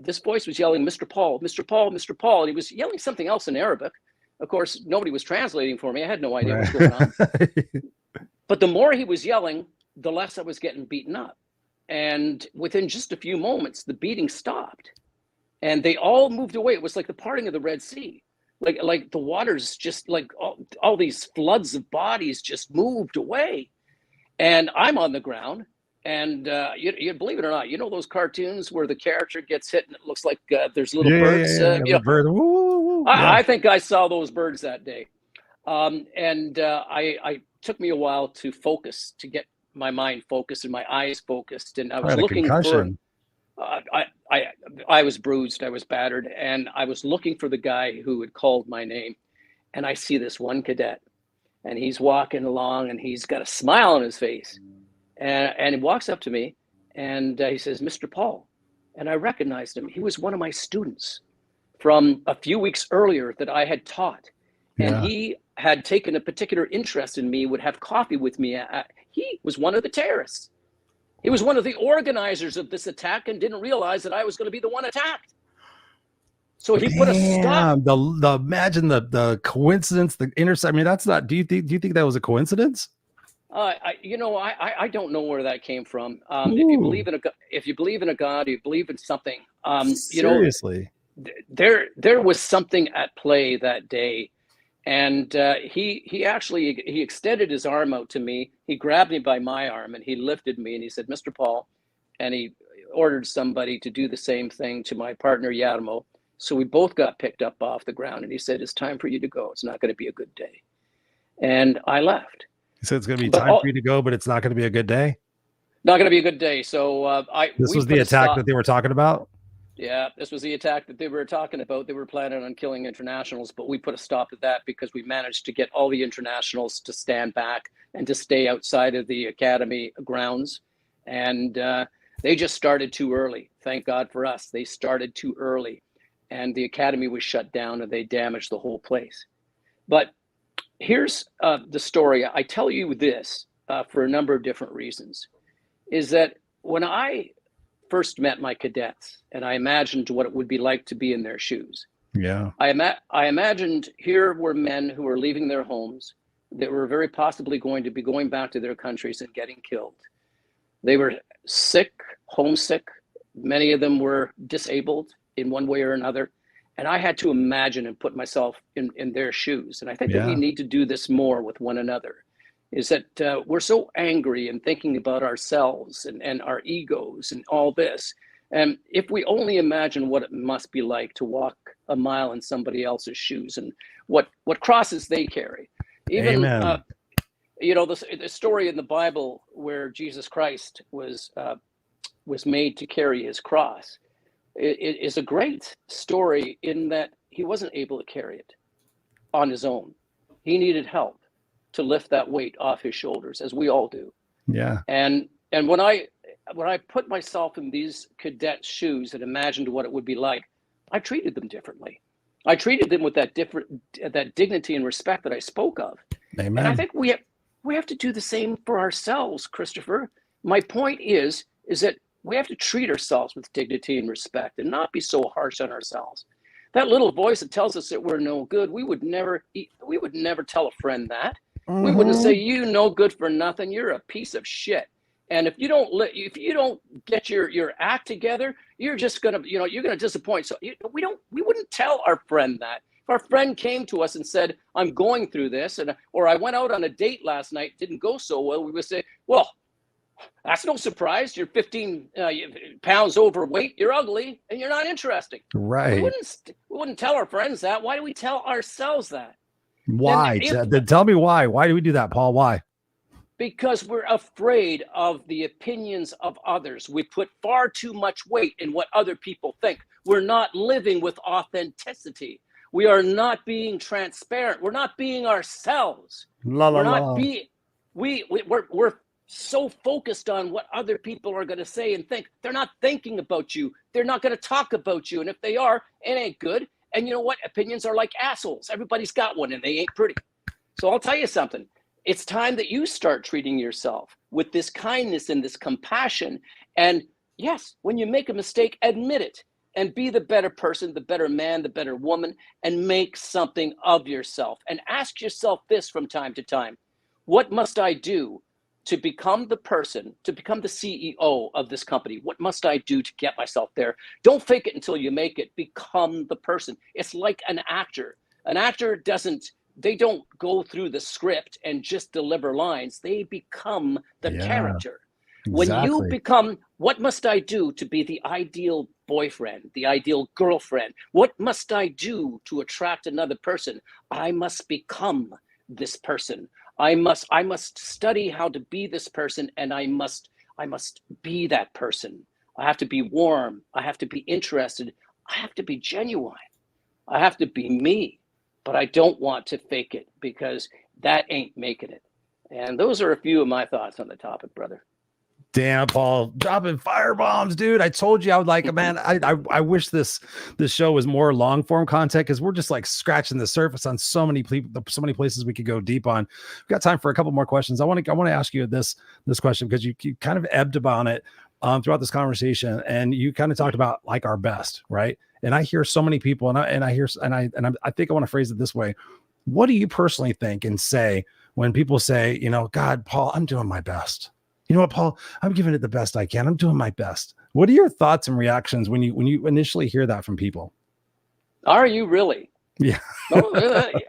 This voice was yelling, "Mr. Paul, Mr. Paul, Mr. Paul." And he was yelling something else in Arabic. Of course, nobody was translating for me. I had no idea what was going on. But the more he was yelling, the less I was getting beaten up. And within just a few moments, the beating stopped. And they all moved away. It was like the parting of the Red Sea. Like the waters just like all these floods of bodies just moved away. And I'm on the ground. And you believe it or not, those cartoons where the character gets hit and it looks like there's little birds. Bird. Woo, woo, woo. I think I saw those birds that day. I took me a while to focus, to get my mind focused and my eyes focused. And I was looking for, I was bruised, I was battered, and I was looking for the guy who had called my name. And I see this one cadet and he's walking along and he's got a smile on his face. And he walks up to me and he says, "Mr. Paul." And I recognized him. He was one of my students from a few weeks earlier that I had taught. And he had taken a particular interest in me, would have coffee with me. He was one of the terrorists. He was one of the organizers of this attack and didn't realize that I was going to be the one attacked. So he put a stop. Damn, the imagine the coincidence, the intersection. I mean, that's not. Do you think that was a coincidence? I don't know where that came from. If you Ooh, believe in a God, you believe in something. seriously. There was something at play that day, and he extended his arm out to me. He grabbed me by my arm and he lifted me and he said, "Mr. Paul," and he ordered somebody to do the same thing to my partner Yarmo. So we both got picked up off the ground, and he said, "It's time for you to go. It's not going to be a good day." And I left. He said it's going to be But time for you to go, but it's not going to be a good day. not going to be a good day. So This we was the put a attack stop. that they were talking about. Yeah, this was the attack that they were talking about. They were planning on killing internationals, but we put a stop to that because we managed to get all the internationals to stand back and to stay outside of the academy grounds. And they just started too early. Thank God for us. They started too early, and the academy was shut down, and they damaged the whole place. But here's the story. I tell you this for a number of different reasons, is that when I first met my cadets and I imagined what it would be like to be in their shoes, Yeah. I imagined here were men who were leaving their homes, that were very possibly going to be going back to their countries and getting killed. They were sick, homesick. Many of them were disabled in one way or another. And I had to imagine and put myself in their shoes. And I think that we need to do this more with one another, is that we're so angry and thinking about ourselves and our egos and all this. And if we only imagine what it must be like to walk a mile in somebody else's shoes and what crosses they carry, even, Amen. the story in the Bible where Jesus Christ was made to carry his cross, it is a great story in that he wasn't able to carry it on his own. He needed help to lift that weight off his shoulders, as we all do. Yeah. And when I put myself in these cadets' shoes and imagined what it would be like, I treated them differently. I treated them with that dignity and respect that I spoke of. Amen. And I think we have to do the same for ourselves, Christopher. My point is that we have to treat ourselves with dignity and respect and not be so harsh on ourselves. That little voice that tells us that we're no good, we would never tell a friend that. Mm-hmm. We wouldn't say, "You no good for nothing. You're a piece of shit." And if you don't get your act together, you're just gonna disappoint. So we wouldn't tell our friend that. If our friend came to us and said, "I'm going through this," or "I went out on a date last night, didn't go so well," we would say, "Well, that's no surprise. You're 15 pounds overweight. You're ugly, and you're not interesting." Right. We wouldn't tell our friends that. Why do we tell ourselves that? Why? Tell me why. Why do we do that, Paul? Why? Because we're afraid of the opinions of others. We put far too much weight in what other people think. We're not living with authenticity. We are not being transparent. We're not being ourselves. We're so focused on what other people are going to say and think. They're not thinking about you. They're not going to talk about you. And if they are, it ain't good. And you know what? Opinions are like assholes. Everybody's got one and they ain't pretty. So I'll tell you something. It's time that you start treating yourself with this kindness and this compassion. And yes, when you make a mistake, admit it and be the better person, the better man, the better woman, and make something of yourself. And ask yourself this from time to time: what must I do to become the person, to become the CEO of this company? What must I do to get myself there? Don't fake it until you make it. Become the person. It's like an actor. An actor they don't go through the script and just deliver lines. They become the character. Exactly. When you become, what must I do to be the ideal boyfriend, the ideal girlfriend? What must I do to attract another person? I must become this person. I must study how to be this person, and I must be that person. I have to be warm. I have to be interested. I have to be genuine. I have to be me. But I don't want to fake it, because that ain't making it. And those are a few of my thoughts on the topic, brother. Damn, Paul, dropping firebombs, dude. I told you I would like it, man. I wish this show was more long form content, because we're just like scratching the surface on so many places we could go deep on. We've got time for a couple more questions. I want to ask you this question, because you kind of ebbed upon it. throughout this conversation, and you kind of talked about like our best, right? And I hear so many people, I think I want to phrase it this way. What do you personally think and say when people say, God, Paul, I'm doing my best. You know what, Paul, I'm giving it the best I can. I'm doing my best. What are your thoughts and reactions when you initially hear that from people? Are you really? Yeah.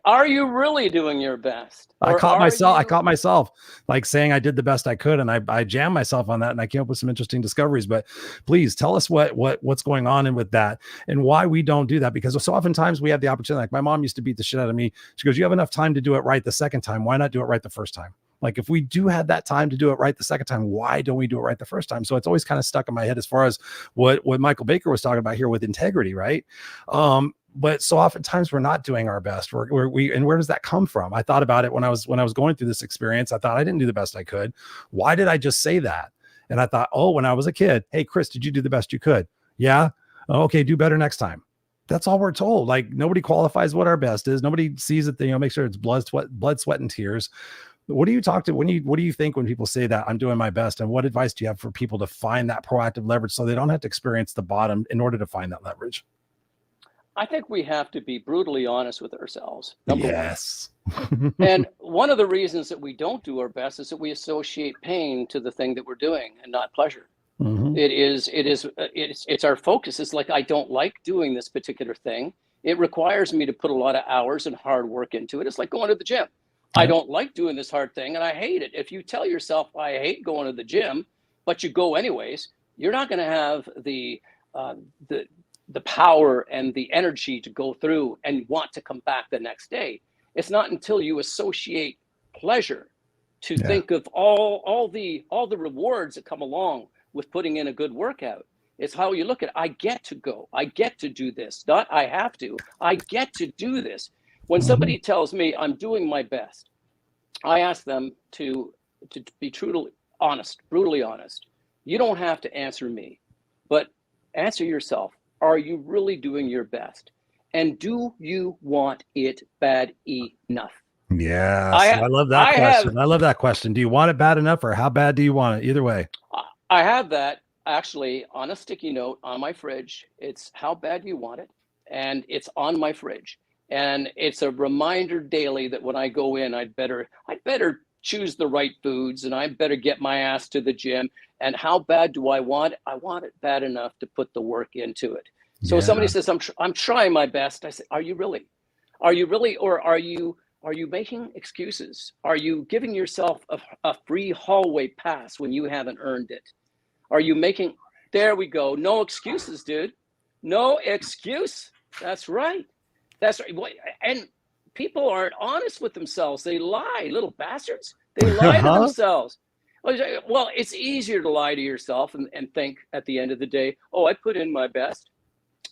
Are you really doing your best? I caught myself like saying I did the best I could, and I jammed myself on that, and I came up with some interesting discoveries. But please tell us what's going on and with that, and why we don't do that, because so oftentimes we have the opportunity. Like my mom used to beat the shit out of me. She goes, "You have enough time to do it right the second time. Why not do it right the first time?" Like if we do have that time to do it right the second time, why don't we do it right the first time? So it's always kind of stuck in my head as far as what Michael Baker was talking about here with integrity, right? But so oftentimes we're not doing our best. And where does that come from? I thought about it when I was going through this experience. I thought I didn't do the best I could. Why did I just say that? And I thought, when I was a kid, hey, Chris, did you do the best you could? Yeah. Okay. Do better next time. That's all we're told. Like nobody qualifies what our best is. Nobody sees it. Make sure it's blood, sweat, and tears. What do you what do you think when people say that I'm doing my best, and what advice do you have for people to find that proactive leverage so they don't have to experience the bottom in order to find that leverage? I think we have to be brutally honest with ourselves. Number one. And one of the reasons that we don't do our best is that we associate pain to the thing that we're doing and not pleasure. Mm-hmm. It's our focus. It's like, I don't like doing this particular thing. It requires me to put a lot of hours and hard work into it. It's like going to the gym. I don't like doing this hard thing and I hate it. If you tell yourself I hate going to the gym, but you go anyways, you're not going to have the power and the energy to go through and want to come back the next day. It's not until you associate pleasure to think of all the rewards that come along with putting in a good workout. It's how you look at it. I get to go. I get to do this. Not I have to. I get to do this. When somebody tells me I'm doing my best, I ask them to be brutally honest. You don't have to answer me, but answer yourself. Are you really doing your best? And do you want it bad enough? Yeah, I love that question. I love that question. Do you want it bad enough, or how bad do you want it? Either way. I have that actually on a sticky note on my fridge. It's how bad you want it, and it's on my fridge. And it's a reminder daily that when I go in, I'd better choose the right foods, and I better get my ass to the gym. And how bad do I want it? I want it bad enough to put the work into it. So if somebody says, I'm trying my best, I say, are you really? Are you really? Or are you making excuses? Are you giving yourself a free hallway pass when you haven't earned it? Are you making, there we go. No excuses, dude. No excuse. That's right. That's right. And people aren't honest with themselves. They lie, little bastards. They lie to themselves. Well, it's easier to lie to yourself and think at the end of the day, I put in my best.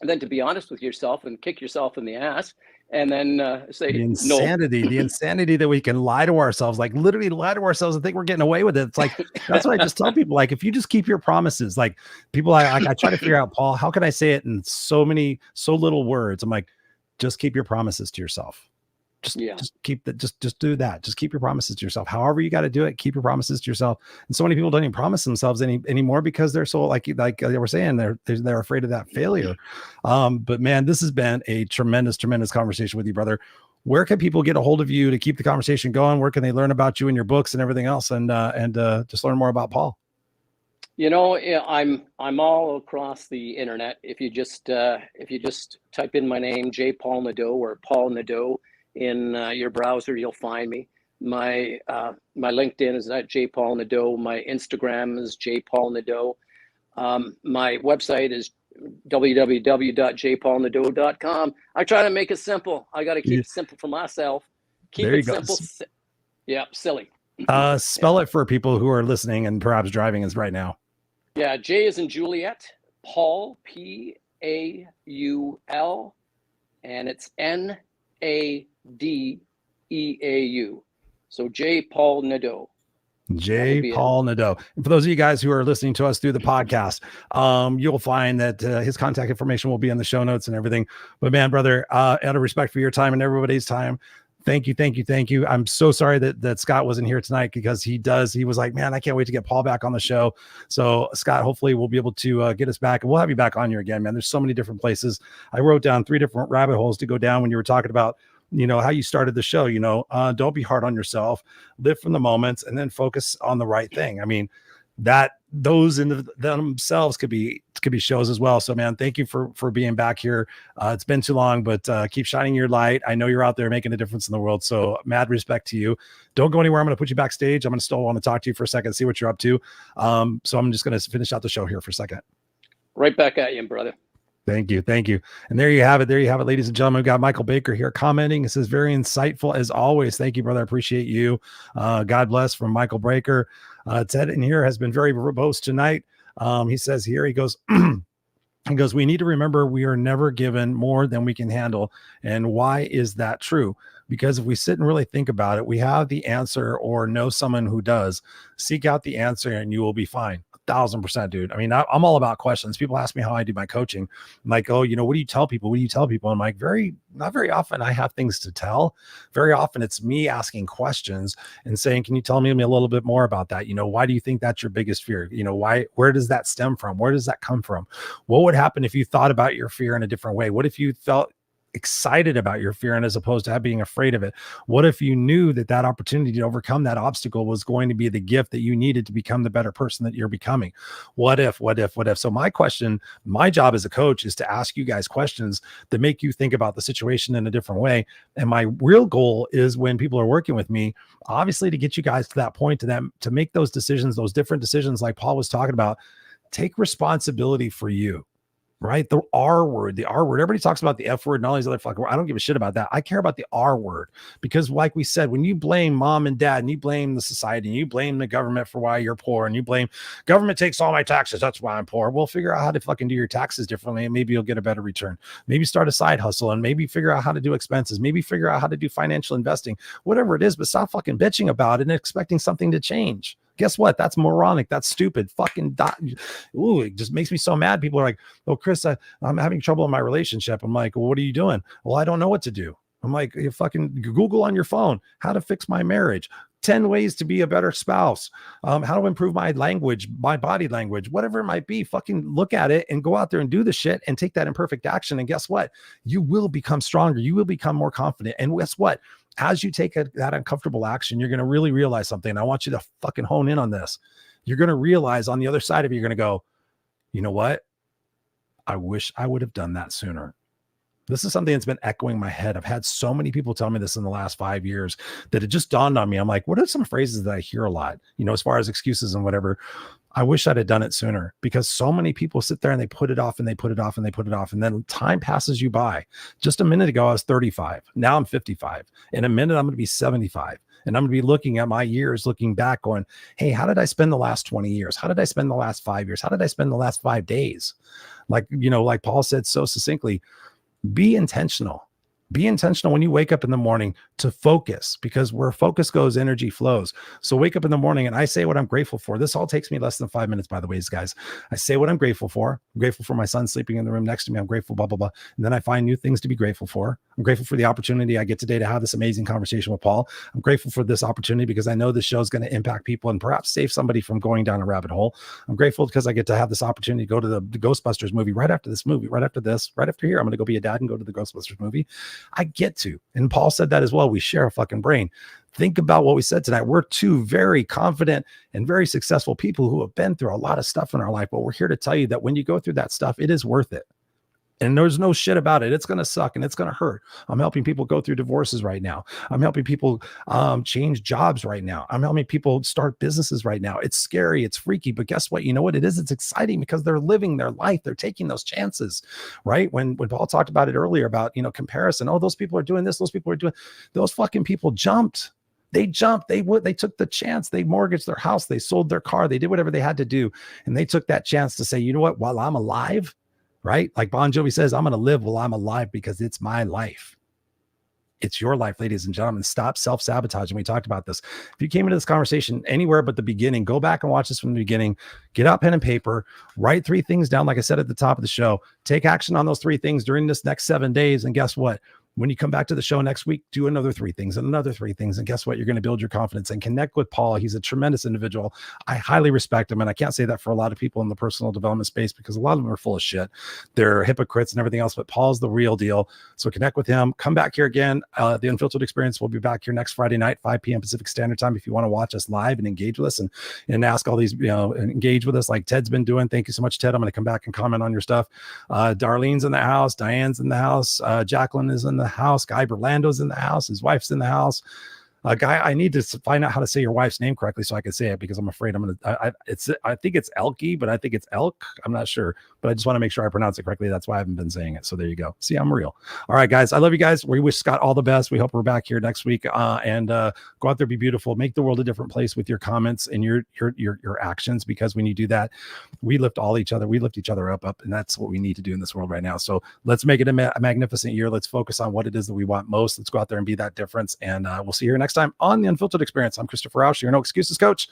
And then to be honest with yourself and kick yourself in the ass and then say the insanity that we can lie to ourselves, like literally lie to ourselves and think we're getting away with it. It's like, that's what I just tell people. Like, if you just keep your promises, like people, I try to figure out, Paul, how can I say it in so little words? I'm like, just keep your promises to yourself. Just keep that. Just do that. Just keep your promises to yourself. However you got to do it, keep your promises to yourself. And so many people don't even promise themselves anymore because they're so like they were saying, they're afraid of that failure. But man, this has been a tremendous conversation with you, brother. Where can people get a hold of you to keep the conversation going? Where can they learn about you and your books and everything else, and just learn more about Paul? I'm all across the internet. If you just type in my name, J. Paul Nadeau, or Paul Nadeau, in your browser, you'll find me. My LinkedIn is at J. Paul Nadeau. My Instagram is J. Paul Nadeau. My website is www.jpaulnadeau.com. I try to make it simple. I got to keep it simple for myself. Keep it simple. Silly. Spell it for people who are listening and perhaps driving us right now. Yeah, J is in Juliet, Paul, Paul, and it's Nadeau. So J. Paul Nadeau. J. Paul Nadeau. And for those of you guys who are listening to us through the podcast, you'll find that his contact information will be in the show notes and everything. But man, brother, out of respect for your time and everybody's time, Thank you, thank you, thank you. I'm so sorry that Scott wasn't here tonight because he was like, man, I can't wait to get Paul back on the show. So Scott, hopefully we'll be able to get us back, and we'll have you back on here again, man. There's so many different places. I wrote down 3 different rabbit holes to go down when you were talking about, how you started the show. Don't be hard on yourself, live from the moments, and then focus on the right thing. I mean, that those in themselves could be shows as well. So man, thank you for being back here. It's been too long, but keep shining your light. I know you're out there making a difference in the world, so mad respect to you. Don't go anywhere. I'm going to put you backstage. I'm going to still want to talk to you for a second, see what you're up to. So I'm just going to finish out the show here for a second. Right back at you, brother. Thank you. And there you have it, ladies and gentlemen. We've got Michael Baker here commenting. It says, very insightful as always. Thank you, brother. I appreciate you. God bless, from Michael Baker. Ted in here has been very verbose tonight. He says here, he goes, we need to remember we are never given more than we can handle. And why is that true? Because if we sit and really think about it, we have the answer or know someone who does. Seek out the answer and you will be fine. 1,000%, dude. I mean, I'm all about questions. People ask me how I do my coaching. I'm like, oh, what do you tell people? What do you tell people? I'm like, not very often I have things to tell. Very often it's me asking questions and saying, can you tell me a little bit more about that? Why do you think that's your biggest fear? Where does that stem from? Where does that come from? What would happen if you thought about your fear in a different way? What if you felt excited about your fear and as opposed to being afraid of it? What if you knew that opportunity to overcome that obstacle was going to be the gift that you needed to become the better person that you're becoming? What if? So my job as a coach is to ask you guys questions that make you think about the situation in a different way. And my real goal is, when people are working with me, obviously to get you guys to that point, to make those decisions, those different decisions like Paul was talking about. Take responsibility for you. Right? The R word. Everybody talks about the F word and all these other fucking words. I don't give a shit about that. I care about the R word, because like we said, when you blame mom and dad and you blame the society and you blame the government for why you're poor and you blame government takes all my taxes, that's why I'm poor. Well, figure out how to fucking do your taxes differently and maybe you'll get a better return. Maybe start a side hustle and maybe figure out how to do expenses. Maybe figure out how to do financial investing, whatever it is, but stop fucking bitching about it and expecting something to change. Guess what? That's moronic. That's stupid. Ooh, it just makes me so mad. People are like, oh, Chris, I'm having trouble in my relationship. I'm like, well, what are you doing? Well, I don't know what to do. I'm like, you fucking Google on your phone, how to fix my marriage, 10 ways to be a better spouse, how to improve my language, my body language, whatever it might be. Fucking look at it and go out there and do the shit and take that imperfect action. And guess what? You will become stronger. You will become more confident. And guess what? As you take that uncomfortable action, you're going to really realize something. And I want you to fucking hone in on this. You're going to realize on the other side of it, you're going to go, you know what? I wish I would have done that sooner. This is something that's been echoing in my head. I've had so many people tell me this in the last 5 years that it just dawned on me. I'm like, what are some phrases that I hear a lot, as far as excuses and whatever? I wish I'd have done it sooner, because so many people sit there and they put it off and they put it off and they put it off. And then time passes you by. Just a minute ago, I was 35. Now I'm 55. In a minute, I'm going to be 75. And I'm going to be looking at my years, looking back going, hey, how did I spend the last 20 years? How did I spend the last 5 years? How did I spend the last 5 days? Like Paul said so succinctly, be intentional. Be intentional when you wake up in the morning to focus, because where focus goes, energy flows. So wake up in the morning and I say what I'm grateful for. This all takes me less than 5 minutes, by the way, guys. I say what I'm grateful for. I'm grateful for my son sleeping in the room next to me. I'm grateful, blah, blah, blah. And then I find new things to be grateful for. I'm grateful for the opportunity I get today to have this amazing conversation with Paul. I'm grateful for this opportunity because I know this show is going to impact people and perhaps save somebody from going down a rabbit hole. I'm grateful because I get to have this opportunity to go to the Ghostbusters movie right after this movie, right after here. I'm going to go be a dad and go to the Ghostbusters movie. I get to. And Paul said that as well. We share a fucking brain. Think about what we said tonight. We're two very confident and very successful people who have been through a lot of stuff in our life, but we're here to tell you that when you go through that stuff, it is worth it. And there's no shit about it. It's going to suck and it's going to hurt. I'm helping people go through divorces right now. I'm helping people change jobs right now. I'm helping people start businesses right now. It's scary. It's freaky. But guess what? You know what it is? It's exciting because they're living their life. They're taking those chances, right? When Paul talked about it earlier about, comparison. Oh, those people are doing this. Those people are doing, those fucking people jumped. They jumped. They took the chance. They mortgaged their house. They sold their car. They did whatever they had to do. And they took that chance to say, you know what? While I'm alive, right? Like Bon Jovi says, I'm going to live while I'm alive because it's my life. It's your life, ladies and gentlemen. Stop self-sabotaging. We talked about this. If you came into this conversation anywhere but the beginning, go back and watch this from the beginning. Get out pen and paper, write 3 things down. Like I said at the top of the show, take action on those 3 things during this next 7 days. And guess what? When you come back to the show next week, do another 3 things and another 3 things. And guess what? You're going to build your confidence and connect with Paul. He's a tremendous individual. I highly respect him. And I can't say that for a lot of people in the personal development space because a lot of them are full of shit. They're hypocrites and everything else, but Paul's the real deal. So connect with him. Come back here again. The Unfiltered Experience will be back here next Friday night, 5 p.m. Pacific Standard Time. If you want to watch us live and engage with us and ask all these, and engage with us like Ted's been doing. Thank you so much, Ted. I'm going to come back and comment on your stuff. Darlene's in the house. Diane's in the house. Jacqueline is in the house. Guy Berlando's in the house. His wife's in the house. Guy, I need to find out how to say your wife's name correctly so I can say it because I'm afraid I think it's Elkie, but I think it's Elk. I'm not sure, but I just want to make sure I pronounce it correctly. That's why I haven't been saying it. So there you go. See, I'm real. All right, guys. I love you guys. We wish Scott all the best. We hope we're back here next week. And go out there, be beautiful, make the world a different place with your comments and your actions, because when you do that, we lift each other up, and that's what we need to do in this world right now. So let's make it a magnificent year. Let's focus on what it is that we want most. Let's go out there and be that difference. And we'll see you here next time on the Unfiltered Experience. I'm Christopher Rausch, your No Excuses coach.